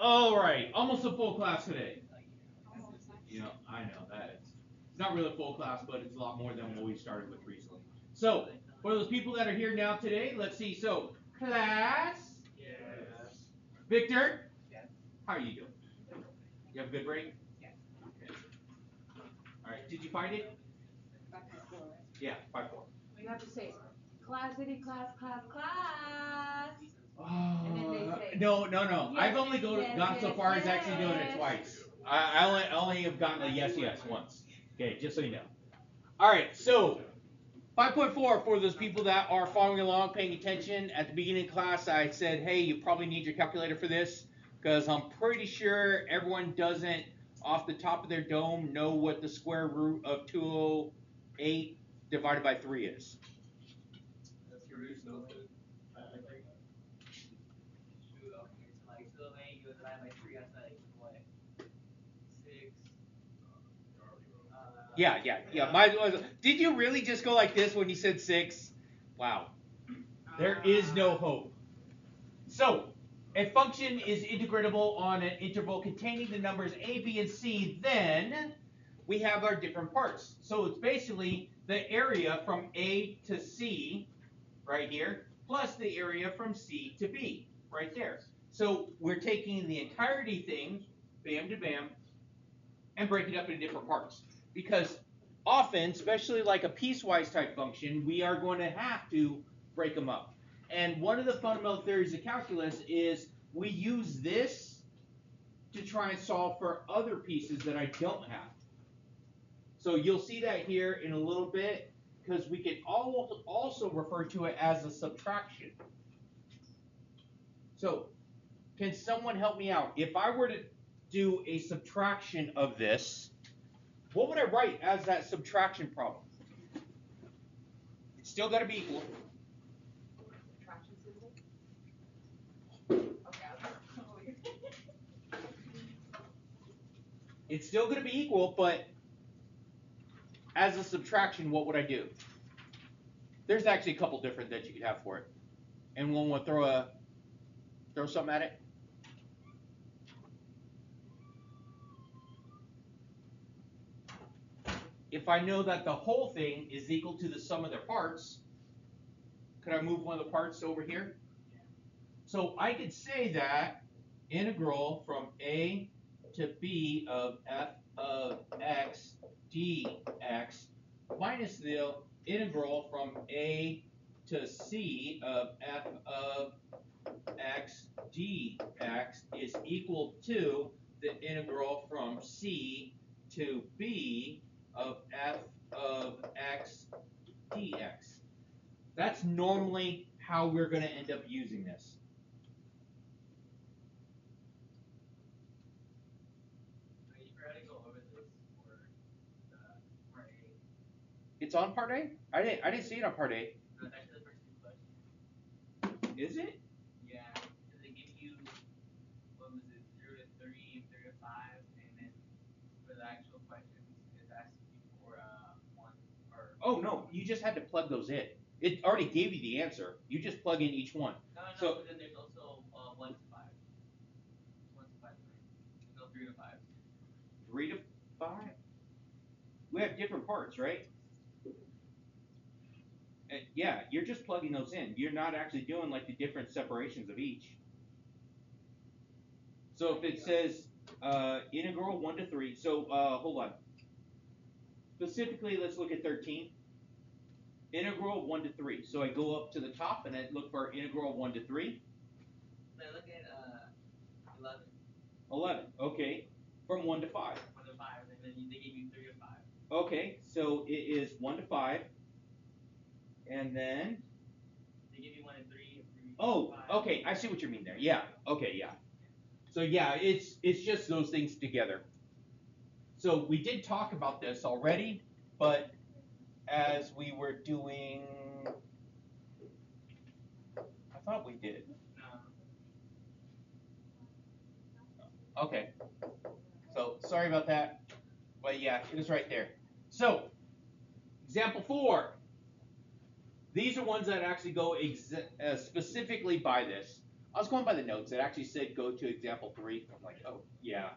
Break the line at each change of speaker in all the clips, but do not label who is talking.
All right, almost a full class today. You know, I know that it's not really a full class, but it's a lot more than what we started with recently. So, for those people that are here now today, let's see. So, class, Victor, how are you doing? You have a good break? Okay. All right. Did you find it?
5.4, right?
Yeah, 5-4.
You have to say, classity, class, class, class. And then they say,
No, no, no.
yes,
I've only
yes,
gone so
yes,
far as actually doing it
yes.
twice. I only have gotten a yes, yes once. Okay, just so you know. All right, so 5.4 for those people that are following along, paying attention. At the beginning of class, I said, hey, you probably need your calculator for this because I'm pretty sure everyone doesn't, off the top of their dome, know what the square root of 208 divided by 3 is. Yeah, yeah, yeah. Did you really just go like this when you said 6? Wow. There is no hope. So, a function is integratable on an interval containing the numbers a, b, and c, then we have our different parts. So it's basically the area from a to c, right here, plus the area from c to b, right there. So we're taking the entirety thing, bam to bam, and breaking it up into different parts. Because often, especially like a piecewise type function, we are going to have to break them up. And one of the fundamental theories of calculus is we use this to try and solve for other pieces that I don't have. So you'll see that here in a little bit, because we can also refer to it as a subtraction. So can someone help me out? If I were to do a subtraction of this, what would I write as that subtraction problem? It's still got to be equal.
Subtraction symbol? Okay,
It's still going to be equal, but as a subtraction, what would I do? There's actually a couple different that you could have for it. And one will throw something at it. If I know that the whole thing is equal to the sum of their parts, could I move one of the parts over here? So I could say that integral from a to b of f of x dx minus the integral from a to c of f of x dx is equal to the integral from c to b of f of x dx. That's normally how we're going to end up using this. It's on part A? I didn't see it on part A. No, that's the first two questions. Is it? Yeah, because they give you, what was it, 0 to 3, 0 to 5, and then for the actual questions, it asks you for 1 or. Oh no, you just had to plug those in. It already gave you the answer. You just plug in each one. No, no, so, but then there's also 1 to 5. 1 to 5, there's no 3 to 5. 3 to 5? We have different parts, right? Yeah, you're just plugging those in. You're not actually doing like the different separations of each. So if it says integral 1 to 3, so hold on. Specifically, let's look at 13. Integral 1 to 3. So I go up to the top and I look for integral 1 to 3. I look at 11. 11, okay. From 1 to 5. 1 to 5, and then they give you 3 to 5. Okay, so it is 1 to 5. And then they give you 1 and 3. Oh, okay. I see what you mean there. Yeah. Okay. Yeah. So yeah, it's just those things together. So we did talk about this already, but as we were doing, I thought we did. No. Okay. So sorry about that, but yeah, it was right there. So example 4. These are ones that actually go specifically by this. I was going by the notes. It actually said go to example 3. I'm like, oh, yeah.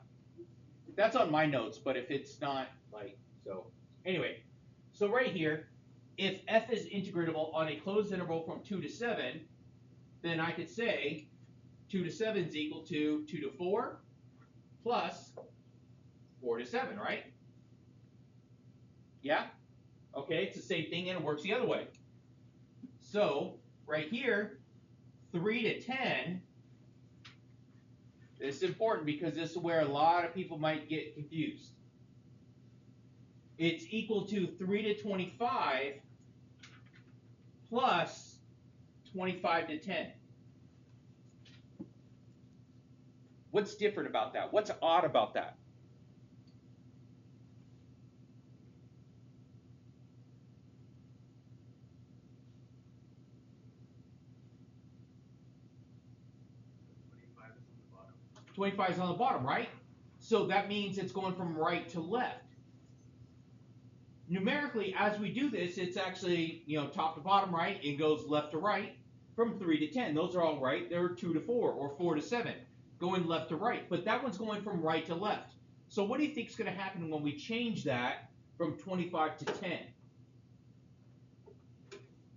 That's on my notes, but if it's not, like, so. Anyway, so right here, if f is integratable on a closed interval from 2 to 7, then I could say 2 to 7 is equal to 2 to 4 plus 4 to 7, right? Yeah? Okay, it's the same thing and it works the other way. So, right here, 3 to 10, this is important because this is where a lot of people might get confused. It's equal to 3 to 25 plus 25 to 10. What's different about that? What's odd about that?
$25 is on the bottom.
25 is on the bottom, right? So that means it's going from right to left. Numerically, as we do this, it's actually, top to bottom, right? It goes left to right from 3 to 10. Those are all right. They're 2 to 4 or 4 to 7, going left to right. But that one's going from right to left. So what do you think is going to happen when we change that from 25 to 10?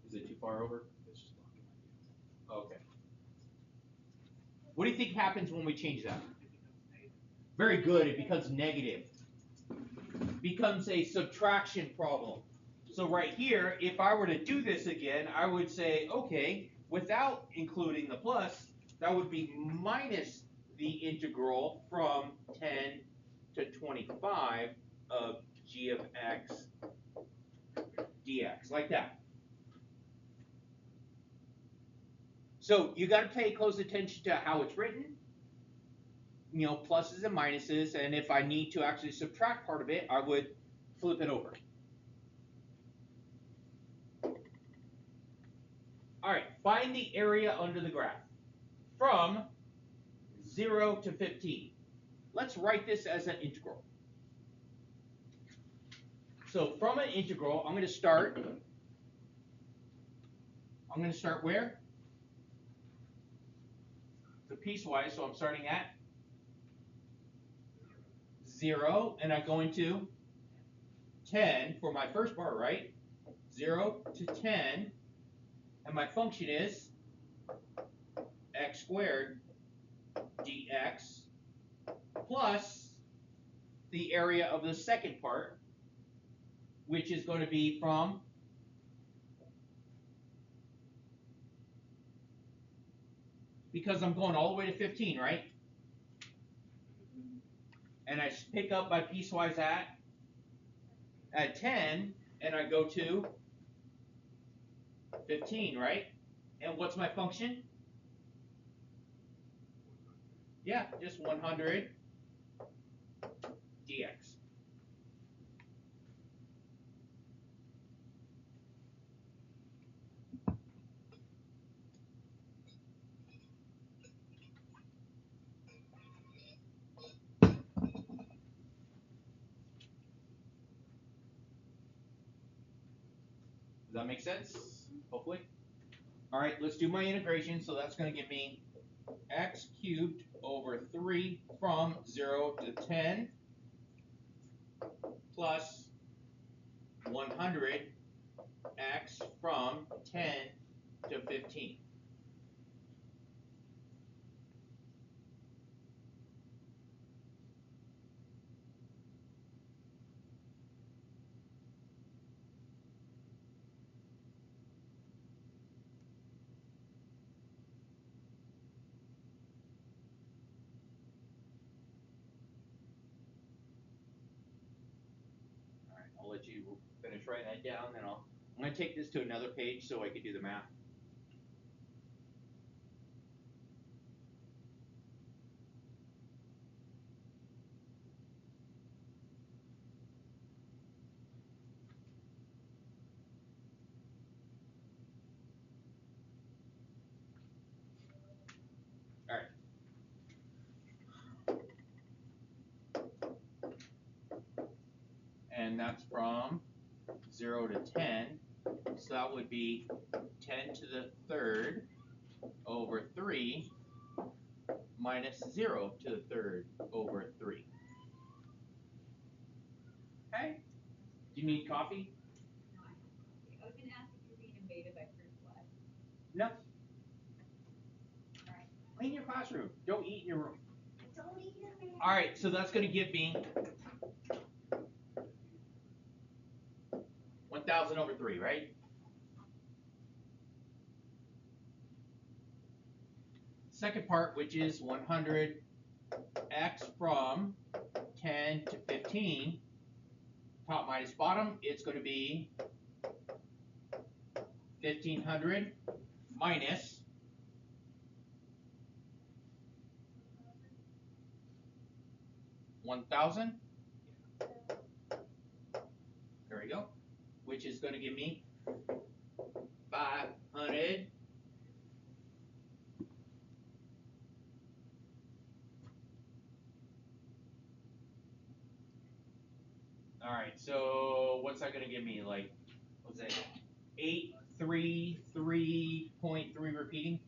Is it too far over?
It's just blocking my view.
Okay. What do you think happens when we change that?
It becomes negative.
Very good. It becomes negative. Becomes a subtraction problem. So right here, if I were to do this again, I would say, okay, without including the plus, that would be minus the integral from 10 to 25 of g of x dx, like that. So you got to pay close attention to how it's written, pluses and minuses, and if I need to actually subtract part of it, I would flip it over. All right, find the area under the graph from 0 to 15. Let's write this as an integral. So from an integral, I'm going to start where? The piecewise, so I'm starting at 0, and I go into 10 for my first part, right? 0 to 10, and my function is x squared dx plus the area of the second part, which is going to be from because I'm going all the way to 15, right? And I pick up my piecewise at 10, and I go to 15, right? And what's my function? Yeah, just 100 dx. Does that make sense? Hopefully. All right, let's do my integration. So that's going to give me x cubed over 3 from 0 to 10 plus 100 x from 10 to 15. I'll let you finish writing that down, and I'm going to take this to another page so I can do the math. All right. And that's from 0 to 10. So that would be 10 to the third over 3
minus 0 to the third over 3. Okay? Do you need coffee?
No, I have coffee. I was gonna ask if you're being invaded by fruit flies.
No.
Alright.
Clean your classroom. Don't eat in your room.
Don't eat it, man.
All right, so that's going to give me 1,000 over 3, right? Second part, which is 100x from 10 to 15, top minus bottom, it's going to be 1,500 minus 1,000. There we go. Which is going to give me 500. All right, so what's that going to give me? Like, what's that? 833.3 repeating.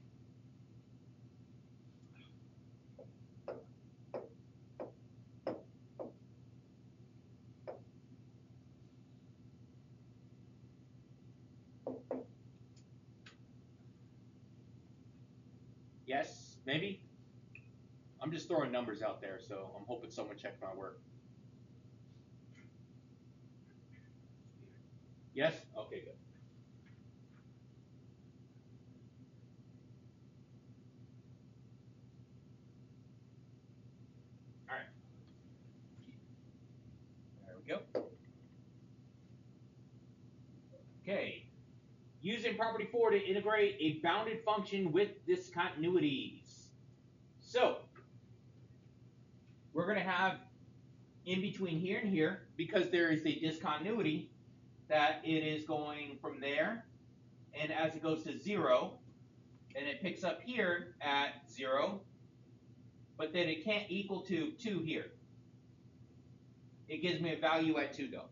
Yes, maybe. I'm just throwing numbers out there, so I'm hoping someone checked my work. Yes? Okay, good. All right. There we go. Okay. Using property 4 to integrate a bounded function with discontinuities. So, we're going to have in between here and here, because there is a discontinuity, that it is going from there, and as it goes to 0, and it picks up here at 0, but then it can't equal to 2 here. It gives me a value at 2 though.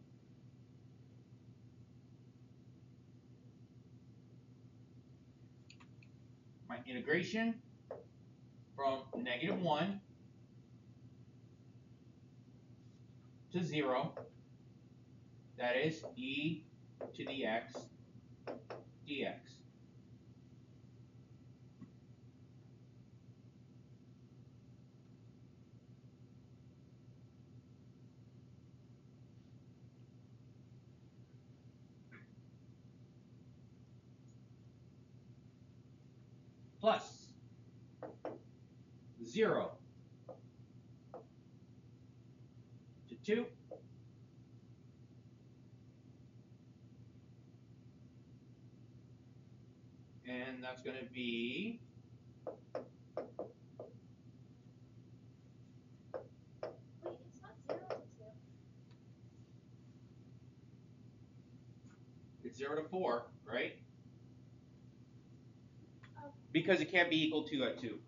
My integration from -1 to 0, that is e to the x dx. Plus 0 to 2, and that's going to be
Wait, it's not 0 to 2.
it's 0 to 4, right?
Okay.
Because it can't be equal to at 2.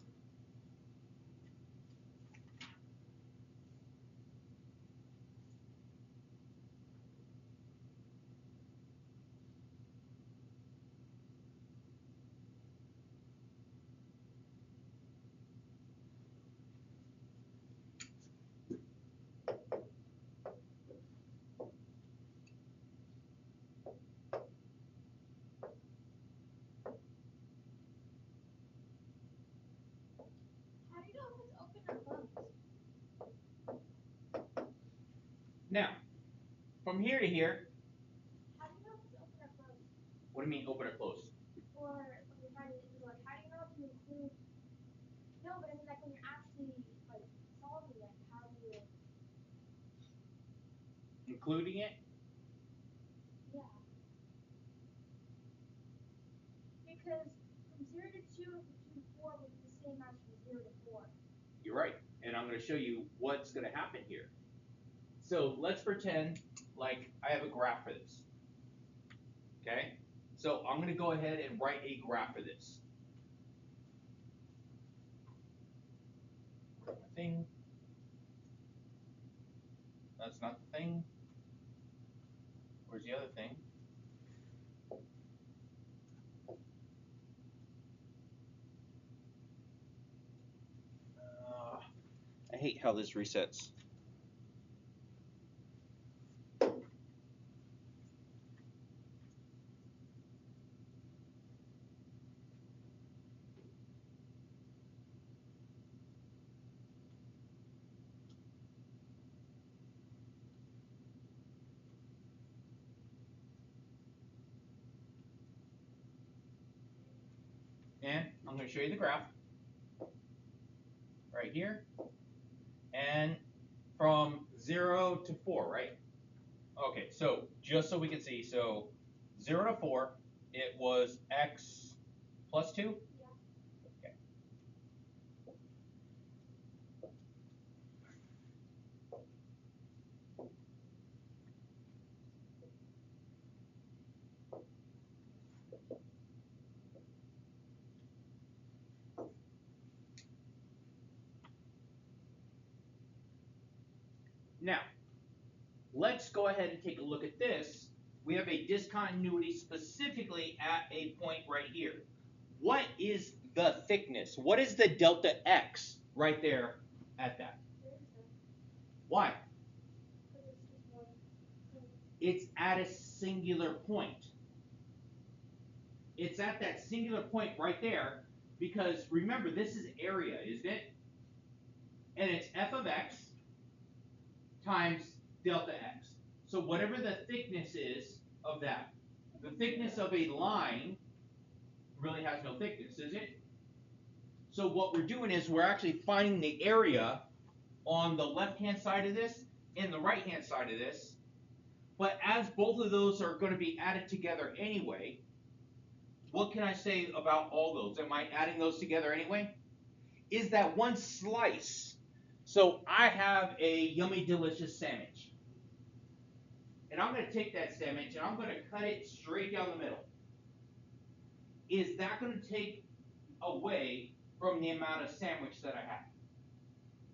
How do you know if it's open or closed?
Now, from here to here,
How do you know if it's open or closed?
what do you mean open or close?
Or when you're trying to, like, how do you know if you include? No, but I mean, like, when you're actually like solving it, how do you?
Including it?
Yeah. Because from 0 to 2 and from 2 to 4 would be the same as from 0 to 4.
You're right. And I'm going to show you what's going to happen here. So let's pretend like I have a graph for this. Okay? So I'm going to go ahead and write a graph for this. Where's my thing? That's not the thing. Where's the other thing? hate how this resets. And I'm going to show you the graph right here. And from 0 to 4, right? Okay, so just so we can see, so 0 to 4, it was x plus 2? Okay. Now, let's go ahead and take a look at this. We have a discontinuity specifically at a point right here. What is the thickness? What is the delta x right there at that? Why? It's at a singular point. It's at that singular point right there because remember, this is area, isn't it? And it's f of x times delta x. So whatever the thickness is of that, the thickness of a line really has no thickness, is it? So what we're doing is we're actually finding the area on the left-hand side of this and the right-hand side of this. But as both of those are going to be added together anyway, what can I say about all those? Am I adding those together anyway? Is that one slice. So I have a yummy, delicious sandwich. And I'm going to take that sandwich and I'm going to cut it straight down the middle. Is that going to take away from the amount of sandwich that I have?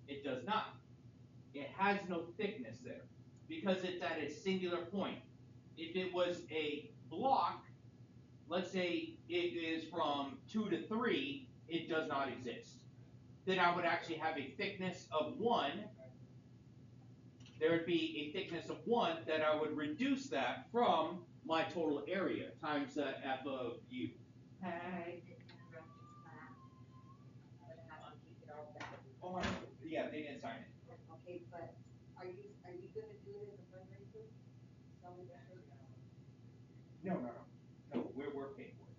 It does not. It has no thickness there because it's at a singular point. If it was a block, let's say it is from 2 to 3, it does not exist. Then I would actually have a thickness of 1. There would be a thickness of 1 that I would reduce that from my total area times the f of u. Oh, yeah, they didn't sign it.
Okay, but are you gonna do it as a fundraiser?
No, we're paying for it.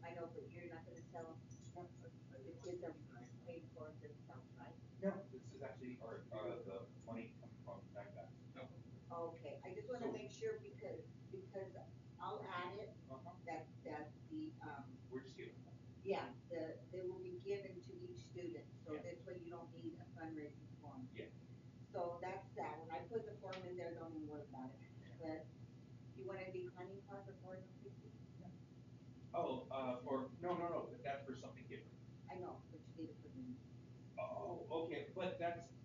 I know, but you're not gonna sell them. The kids are paying for it themselves, right?
No, this is actually the money coming from backpack. No.
Okay, I just wanna make sure because I'll add it, that the,
We're just giving them.
yeah, they will be given to each student, so
Yeah.
this way you don't need a fundraising form.
Yeah.
So that's that, when I put the form in there, don't even worry about it, but you want a declining part for 450?
Oh, no, that's for something different.
I know, but you need to put in.
Oh, okay, but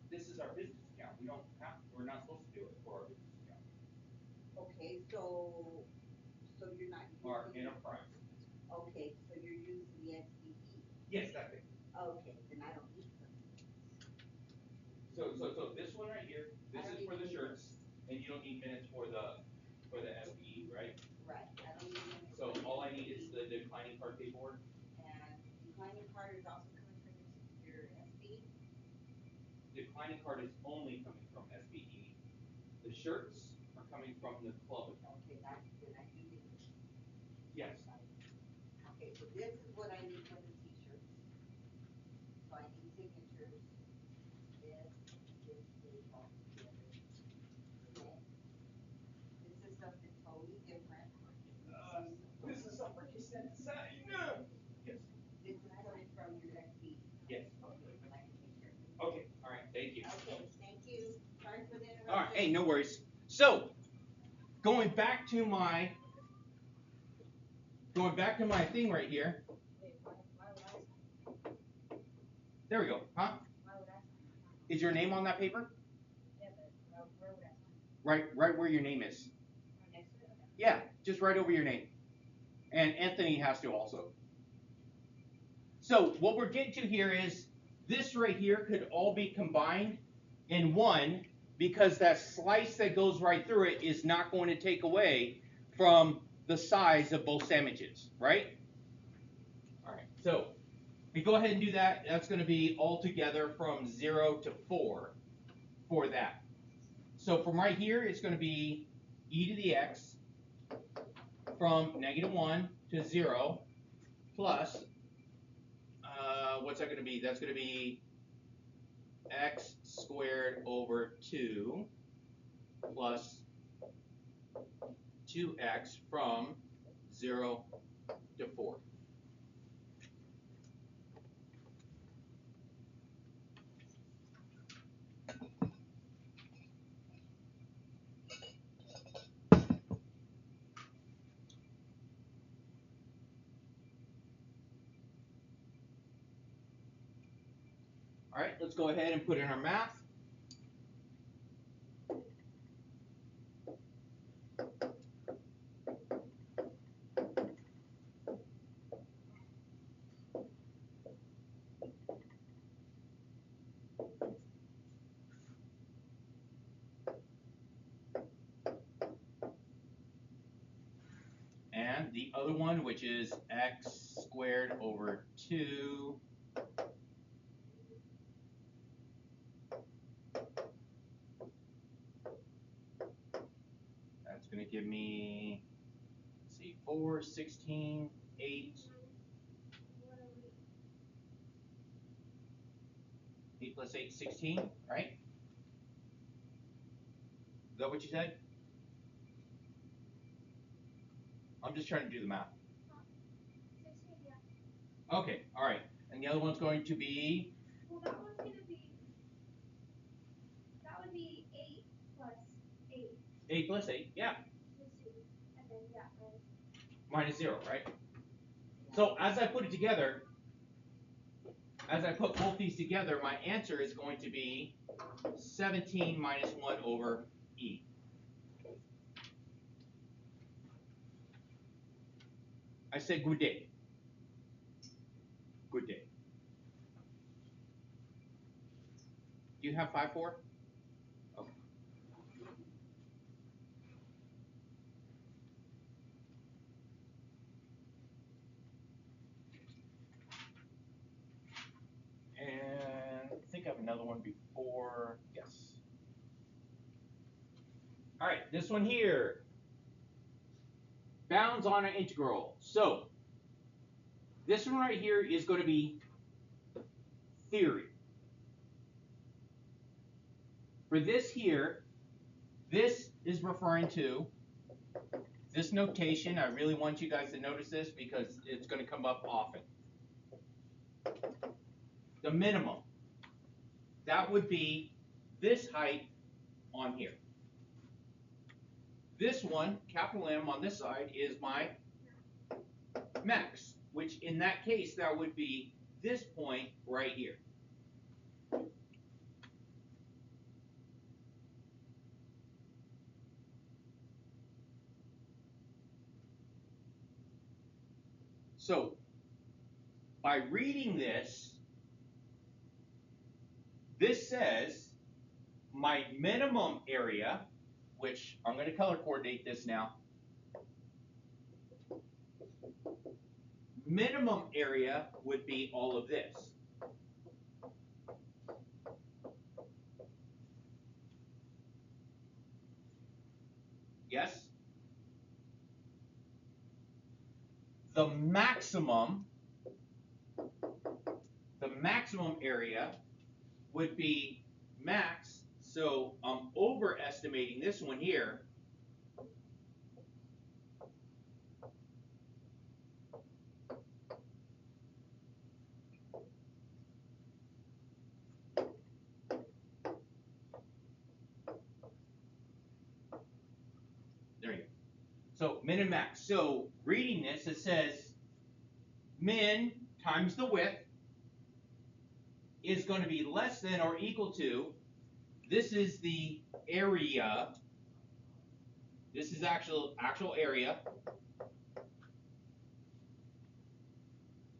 this is our business account. We're not supposed to do it for our business account.
Okay, so you're not
Our
using.
enterprise.
Okay, so you're using the SBE.
Yes, that thing.
Okay, then I don't need them.
So this one right here, this
I don't
is for the
need
shirts, and you don't need minutes for the SBE, right?
Right, I don't need them.
So all I need is the declining card paperwork.
And declining card is also coming from your SB?
Declining card is only coming from SBE. The shirts are coming from the club account.
Okay, then I do need them.
Yes.
Okay, so this is what I need for the t-shirts. So I need signatures. This all together. Okay. This is something totally different.
This is something you said inside. No. Yes.
This is coming from your SB.
Yes.
Okay, then I can take care of it.
Okay. All right. Thank you.
Okay, thank you. Sorry for the interruption.
All right. Hey, no worries. So, going back to my thing right here. There we go. Huh? Is your name on that paper? Right where your name is. Yeah, just right over your name. And Anthony has to also. So what we're getting to here is this right here could all be combined and 1 because that slice that goes right through it is not going to take away from the size of both sandwiches, right? All right, so we go ahead and do that. That's going to be altogether from 0 to 4 for that. So from right here, it's going to be e to the x from -1 to 0 plus, what's that going to be? That's going to be x squared over 2 plus 2x from 0 to 4. All right, let's go ahead and put in our math. And the other one, which is x squared over 2 that's going to give me, let's see, 4, 16, 8. 8 plus 8, 16, right? Is that what you said? I'm just trying to do the math.
16, yeah.
Okay, all right. And the other one's going to be?
Well, that one's gonna be, that would be 8 plus 8.
8 plus 8, yeah.
Let's see. And then, yeah, right.
Minus 0, right? So as I put it together, as I put both these together, my answer is going to be 17 minus 1 over e. I said good day. Good day. Do you have 5-4? Okay. And I think I have another one before. Yes. All right, this one here. Bounds on an integral. So this one right here is going to be theory. For this here, this is referring to this notation. I really want you guys to notice this because it's going to come up often. The minimum. That would be this height on here. This one, capital M on this side, is my max, which in that case, that would be this point right here. So, by reading this, this says my minimum area, which I'm going to color coordinate this now. Minimum area would be all of this. Yes? The maximum area would be max, so I'm overestimating this one here. There you go. So min and max. So reading this, it says min times the width is going to be less than or equal to, this is the area, this is actual area,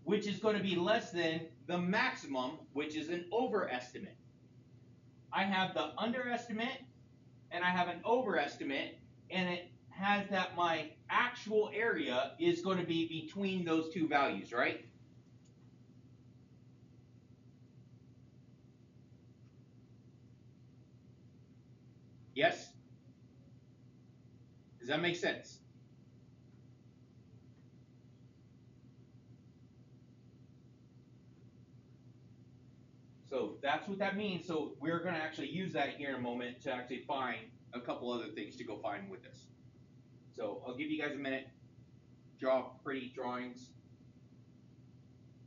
which is going to be less than the maximum, which is an overestimate.
I have the underestimate and I have an overestimate, and it has that my actual area is going to be between those two values, right? Yes? Does that make sense? So that's what that means. So we're going to actually use that here in a moment to actually find a couple other things to go find with this. So I'll give you guys a minute. Draw pretty drawings.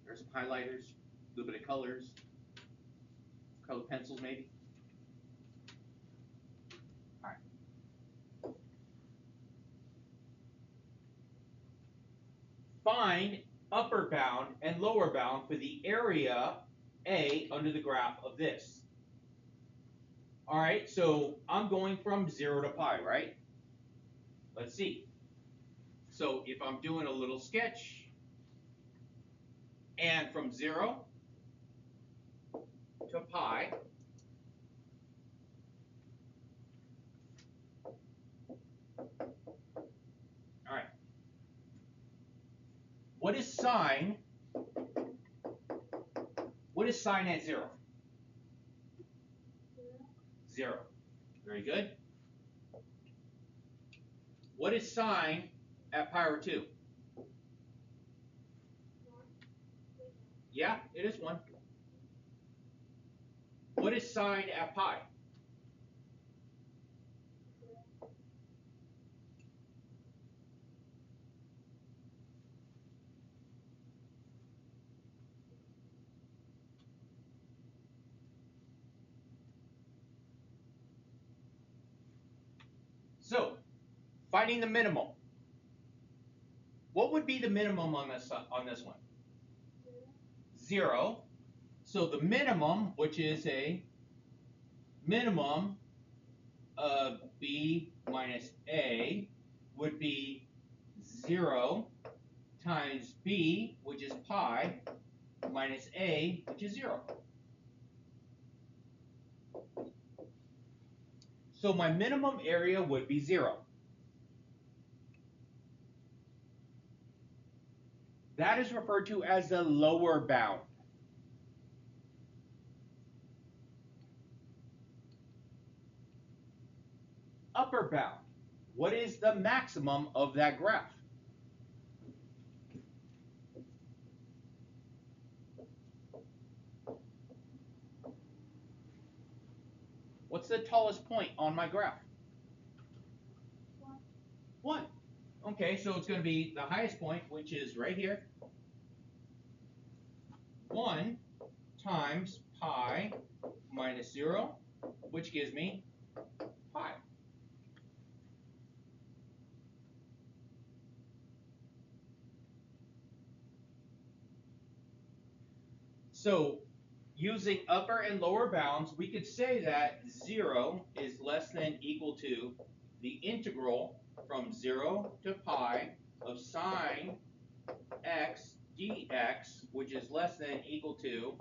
There's some highlighters, a little bit of colors, colored pencils maybe. All right. Find upper bound and lower bound for the area A under the graph of this. All right, so I'm going from 0 to pi, right? Let's see. So if I'm doing a little sketch, and from 0 to pi, all right. What is sine? What is sine at 0? 0. Very good. What is sine at pi over 2? Yeah, it is 1. What is sine at pi? So, finding the minimum. What would be the minimum on this one? 0. So the minimum, which is a minimum of b minus a, would be 0 times b, which is pi, minus a, which is 0. So my minimum area would be 0. That is referred to as the lower bound. Upper bound. What is the maximum of that graph? What's the tallest point on my graph? 1. Okay, so it's going to be the highest point, which is right here. 1 times pi minus 0, which gives me pi. So using upper and lower bounds, we could say that 0 is less than equal to the integral from 0 to pi of sine x dx, which is less than equal to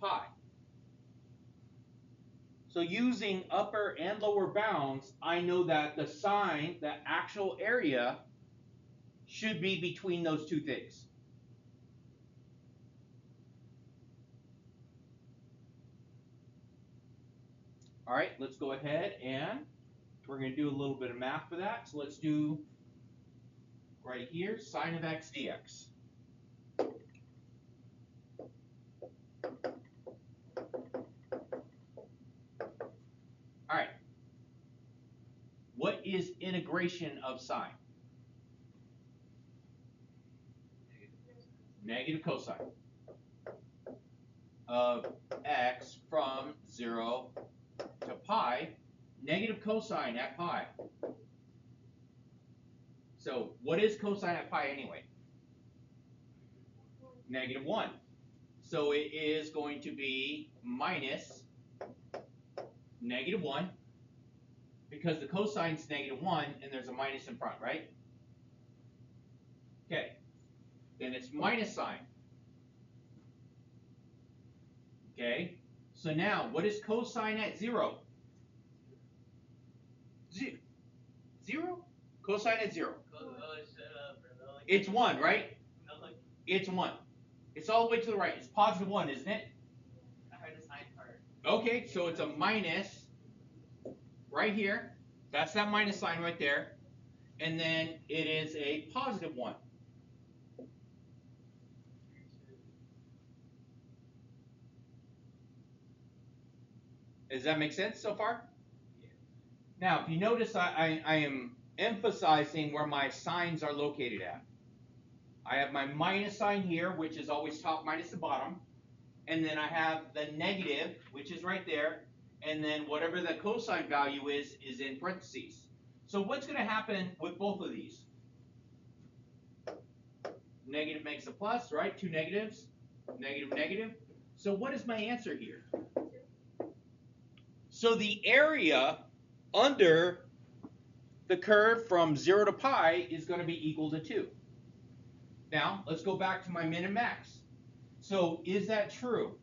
pi. So using upper and lower bounds, I know that the sine, the actual area, should be between those two things. All right, let's go ahead and we're going to do a little bit of math for that. So let's do right here, sine of x dx. All right. What is integration of sine? Negative cosine of x from 0 to pi, negative cosine at pi. So what is cosine at pi anyway? Negative 1. So it is going to be minus negative 1, because the cosine's negative 1 and there's a minus in front, right? Okay. Then it's minus sine. Okay. So now, what is cosine at 0? Zero? Cosine at 0. It's 1, right? It's 1. It's all the way to the right. It's positive 1, isn't it?
I heard the sign part.
Okay, so it's a minus right here. That's that minus sign right there. And then it is a positive 1. Does that make sense so far?
Yeah.
Now, if you notice, I am emphasizing where my signs are located at. I have my minus sign here, which is always top minus the bottom. And then I have the negative, which is right there. And then whatever the cosine value is in parentheses. So what's going to happen with both of these? Negative makes a plus, right? Two negatives. Negative, negative. So what is my answer here? So the area under the curve from 0 to pi is going to be equal to 2. Now, let's go back to my min and max. So is that true?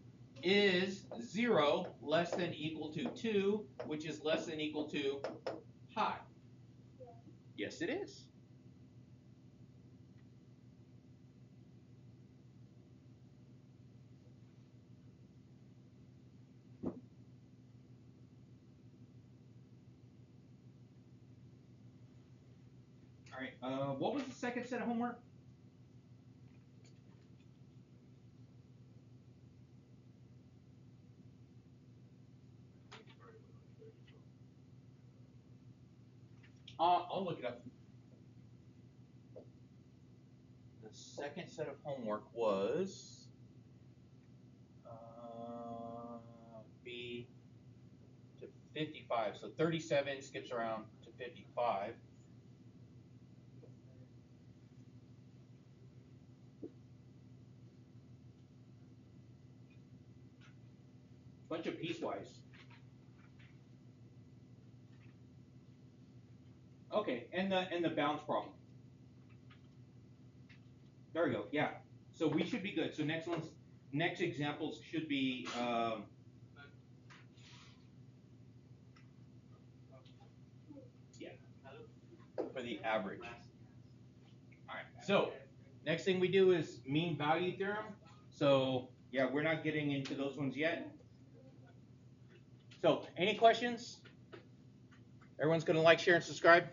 Is 0 less than equal to 2, which is less than equal to pi? Yes, it is. All right, what was the second set of homework? I'll look it up. The second set of homework was B to 55. So 37 skips around to 55. Bunch of piecewise. Okay, and the bounds problem. There we go. Yeah. So we should be good. So next examples should be yeah, for the average. All right. So next thing we do is mean value theorem. So yeah, we're not getting into those ones yet. So any questions? Everyone's gonna like, share, and subscribe.